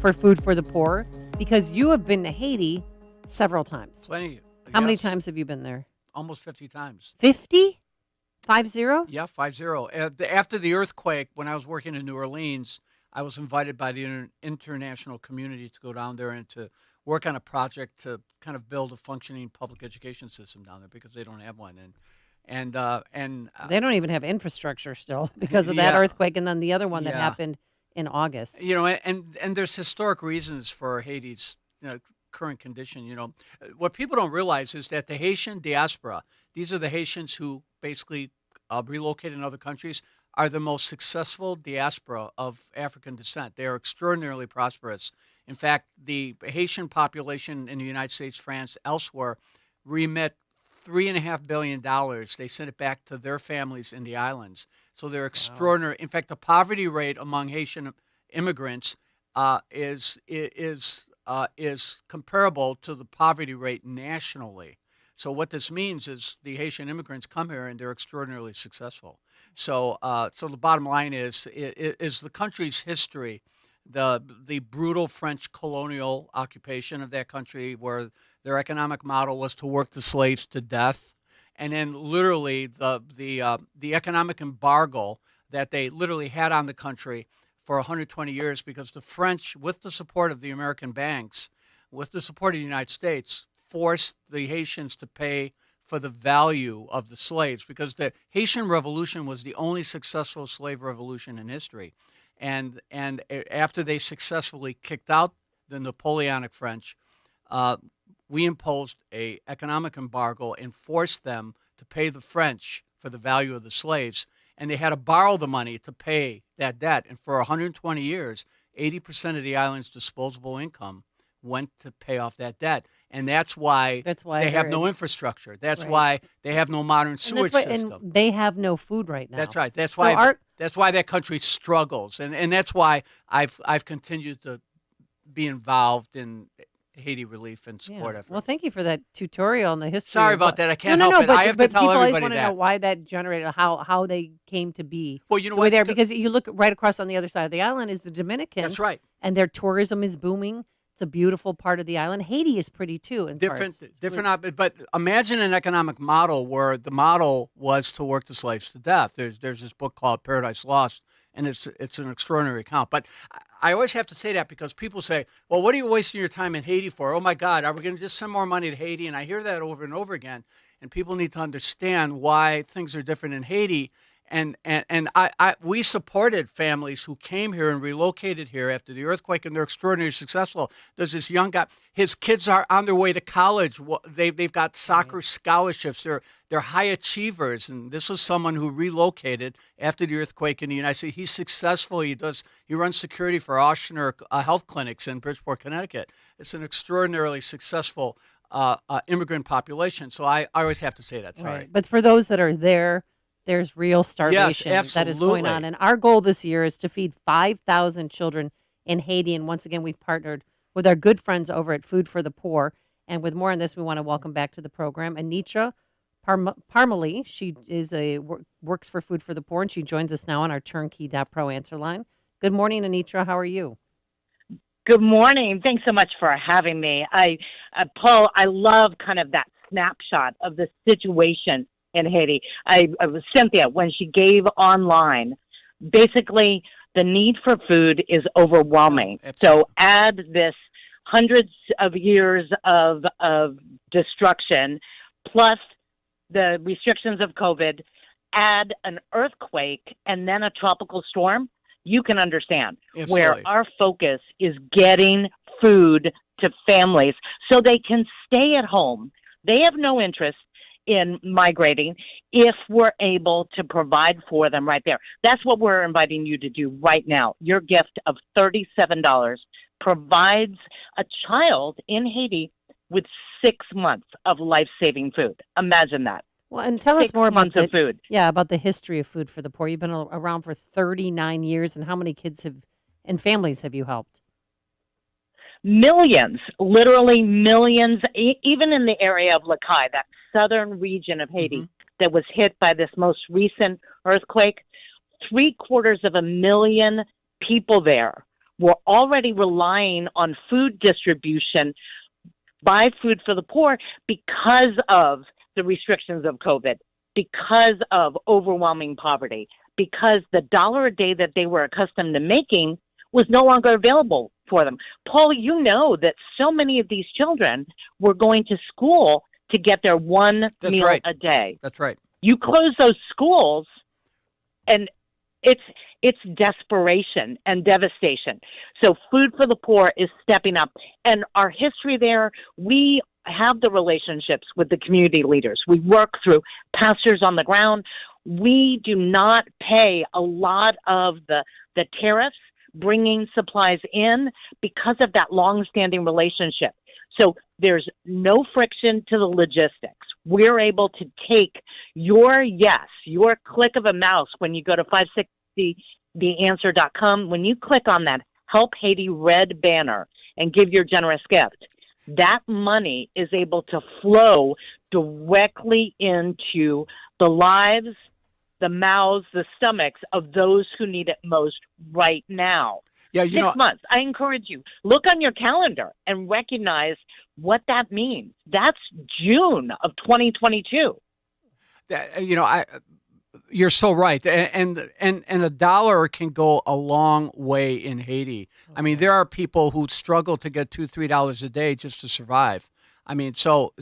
for Food for the Poor because you have been to Haiti several times. Plenty. How many Yes. times have you been there? Almost 50 times. 50? 50? Yeah, 50. After the earthquake, when I was working in New Orleans, I was invited by the international community to go down there and to work on a project to kind of build a functioning public education system down there because they don't have one. And They don't even have infrastructure still because of that yeah, earthquake and then the other one that yeah. happened in August. And there's historic reasons for Haiti's current condition. What people don't realize is that the Haitian diaspora, these are the Haitians who basically relocated in other countries, are the most successful diaspora of African descent. They are extraordinarily prosperous. In fact, the Haitian population in the United States, France, elsewhere, remit $3.5 billion. They send it back to their families in the islands. So they're extraordinary. In fact, the poverty rate among Haitian immigrants is comparable to the poverty rate nationally. So what this means is the Haitian immigrants come here and they're extraordinarily successful. So the bottom line is the country's history, the brutal French colonial occupation of that country, where their economic model was to work the slaves to death, and then literally the economic embargo that they literally had on the country for 120 years because the French, with the support of the American banks, with the support of the United States, forced the Haitians to pay for the value of the slaves because the Haitian Revolution was the only successful slave revolution in history. And after they successfully kicked out the Napoleonic French, we imposed a economic embargo and forced them to pay the French for the value of the slaves. And they had to borrow the money to pay that debt. And for 120 years, 80% of the island's disposable income went to pay off that debt. And that's why they have no infrastructure. That's right. why they have no modern sewage system. And they have no food right now. That's right. That's So why that's why that country struggles. And that's why I've continued to be involved in Haiti relief and support efforts. Well, thank you for that tutorial on the history. Sorry about that. I can't no, help it. But, I have to tell people always everybody want to know why that generated, how they came to be. Well, you know the way what? there, because you look right across on the other side of the island is the Dominican. That's right. And their tourism is booming. It's a beautiful part of the island. Haiti is pretty too. Different. But imagine an economic model where the model was to work the slaves to death. There's this book called Paradise Lost, and it's an extraordinary account. But I always have to say that because people say, "Well, what are you wasting your time in Haiti for? Oh my God, are we going to just send more money to Haiti?" And I hear that over and over again. And people need to understand why things are different in Haiti. And we supported families who came here and relocated here after the earthquake, and they're extraordinarily successful. There's this young guy; his kids are on their way to college. They've got soccer scholarships. They're high achievers, and this was someone who relocated after the earthquake in the United States. He's successful. He runs security for Ochsner health clinics in Bridgeport, Connecticut. It's an extraordinarily successful immigrant population. So I always have to say that. Sorry, right. But for those that are there. There's real starvation that is going on. And our goal this year is to feed 5,000 children in Haiti. And once again, we've partnered with our good friends over at Food for the Poor. And with more on this, we want to welcome back to the program Anitra Parmele. She works for Food for the Poor, and she joins us now on our Turnkey.pro answer line. Good morning, Anitra. How are you? Good morning. Thanks so much for having me. Paul, I love kind of that snapshot of the situation in Haiti. I was Cynthia, when she gave online, basically the need for food is overwhelming. So add this hundreds of years of destruction, plus the restrictions of COVID, add an earthquake and then a tropical storm, you can understand where our focus is getting food to families so they can stay at home. They have no interest in migrating if we're able to provide for them right there. That's what we're inviting you to do right now. Your gift of $37 provides a child in Haiti with 6 months of life-saving food. Imagine that. Well, and tell us more about the food. Yeah, about the history of Food for the Poor. You've been around for 39 years, and how many kids and families have you helped? Millions, literally millions, even in the area of Lakai, that southern region of Haiti that was hit by this most recent earthquake. 750,000 people there were already relying on food distribution by Food for the Poor because of the restrictions of COVID, because of overwhelming poverty, because the dollar a day that they were accustomed to making was no longer available for them. Paul, you know that so many of these children were going to school to get their one meal a day. That's right. You close those schools, and it's desperation and devastation. So Food for the Poor is stepping up. And our history there, we have the relationships with the community leaders. We work through pastors on the ground. We do not pay a lot of the tariffs bringing supplies in because of that long-standing relationship. So there's no friction to the logistics. We're able to take your click of a mouse when you go to 560theanswer.com. When you click on that Help Haiti red banner and give your generous gift, that money is able to flow directly into the lives, the mouths, the stomachs of those who need it most right now. Yeah, 6 months. I encourage you, look on your calendar and recognize what that means. That's June of 2022. You're so right, and a dollar can go a long way in Haiti. I mean, there are people who struggle to get $2-3 a day just to survive. I mean, so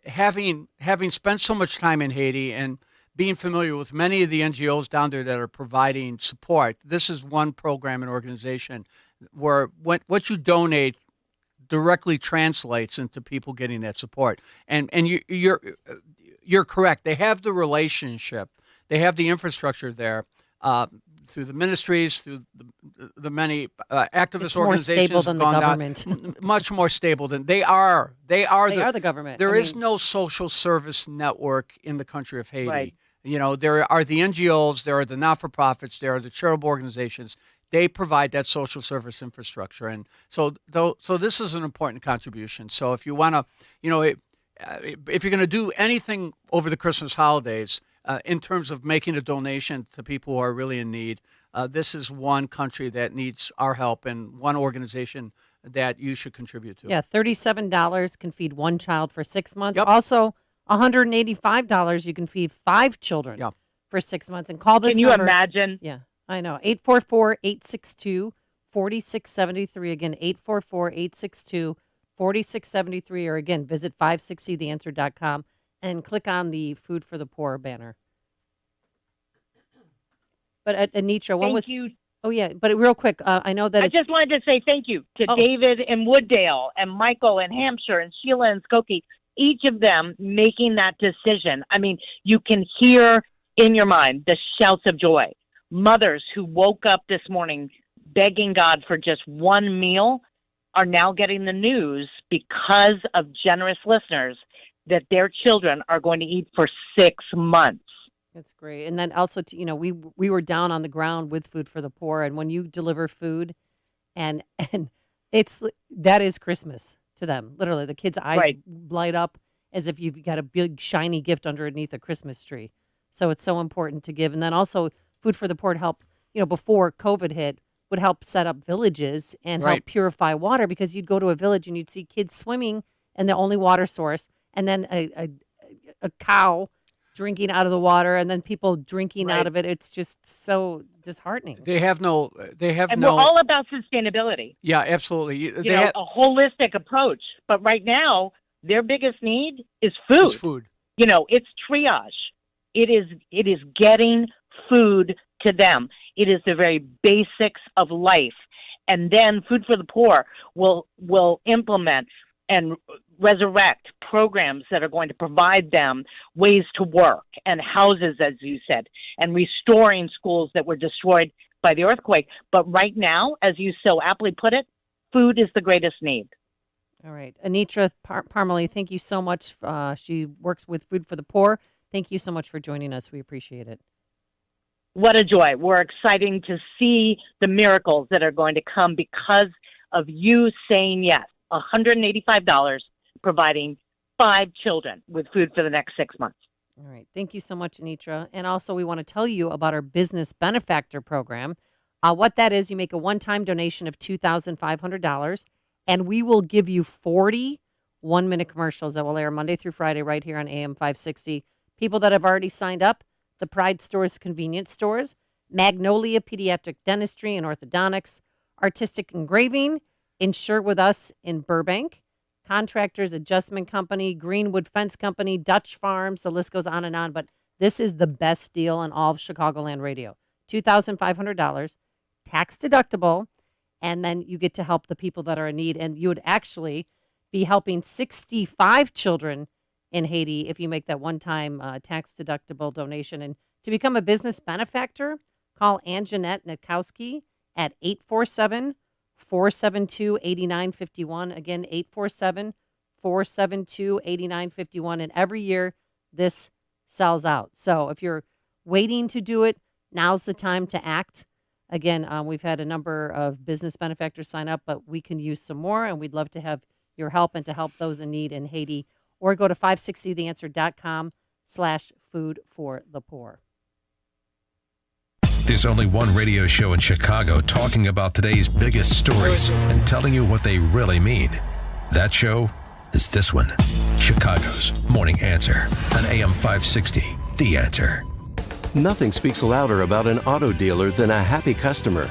having spent so much time in Haiti and being familiar with many of the NGOs down there that are providing support, this is one program and organization where what you donate directly translates into people getting that support. And you're correct. They have the relationship, they have the infrastructure there through the ministries, through the many activist organizations. More stable than the government. Much more stable than they are. They are the government. There is no social service network in the country of Haiti. Right. There are the NGOs, there are the not-for-profits, there are the charitable organizations. They provide that social service infrastructure, and so this is an important contribution. So if you want to, if you're going to do anything over the Christmas holidays in terms of making a donation to people who are really in need, this is one country that needs our help and one organization that you should contribute to. Yeah, $37 can feed one child for 6 months. Yep. Also, $185 you can feed 5 children for 6 months. And call this number. Can you imagine? Yeah, I know. 844-862-4673. Again, 844-862-4673. Or again, visit 560theanswer.com and click on the Food for the Poor banner. But Anitra, Thank you. Oh, yeah. But real quick, I know that I just wanted to say thank you to David in Wooddale and Michael in Hampshire and Sheila in Skokie, each of them making that decision. I mean, you can hear in your mind the shouts of joy. Mothers who woke up this morning begging God for just one meal are now getting the news because of generous listeners that their children are going to eat for 6 months. That's great. And then also, we were down on the ground with Food for the Poor, and when you deliver food, and that is Christmas to them. Literally, the kids' eyes light up as if you've got a big shiny gift underneath a Christmas tree. So it's so important to give. And then also, Food for the Poor helped, before COVID hit, would help set up villages and help purify water, because you'd go to a village and you'd see kids swimming in the only water source, and then a cow drinking out of the water, and then people drinking out of it. It's just so disheartening. And we're all about sustainability. Yeah, absolutely. A holistic approach. But right now, their biggest need is food. It's food. It's triage. It is getting food to them. It is the very basics of life. And then Food for the Poor will implement and resurrect programs that are going to provide them ways to work and houses, as you said, and restoring schools that were destroyed by the earthquake. But right now, as you so aptly put it, food is the greatest need. All right. Anitra Parmele, thank you so much. She works with Food for the Poor. Thank you so much for joining us. We appreciate it. What a joy. We're excited to see the miracles that are going to come because of you saying yes. $185, providing 5 children with food for the next 6 months. All right. Thank you so much, Anitra. And also, we want to tell you about our business benefactor program. What that is, you make a one-time donation of $2,500, and we will give you 40 one-minute commercials that will air Monday through Friday right here on AM 560. People that have already signed up, the Pride Stores Convenience Stores, Magnolia Pediatric Dentistry and Orthodontics, Artistic Engraving, Insure With Us in Burbank, Contractors Adjustment Company, Greenwood Fence Company, Dutch Farms, the list goes on and on, but this is the best deal in all of Chicagoland radio. $2,500, tax deductible, and then you get to help the people that are in need, and you would actually be helping 65 children in Haiti if you make that one-time tax-deductible donation. And to become a business benefactor, call Anjanette Nikowski at 847-472-8951. Again, 847-472-8951. And every year, this sells out. So if you're waiting to do it, now's the time to act. Again, we've had a number of business benefactors sign up, but we can use some more, and we'd love to have your help and to help those in need in Haiti. Or go to 560theanswer.com/food for the poor. There's only one radio show in Chicago talking about today's biggest stories and telling you what they really mean. That show is this one, Chicago's Morning Answer on AM 560, The Answer. Nothing speaks louder about an auto dealer than a happy customer.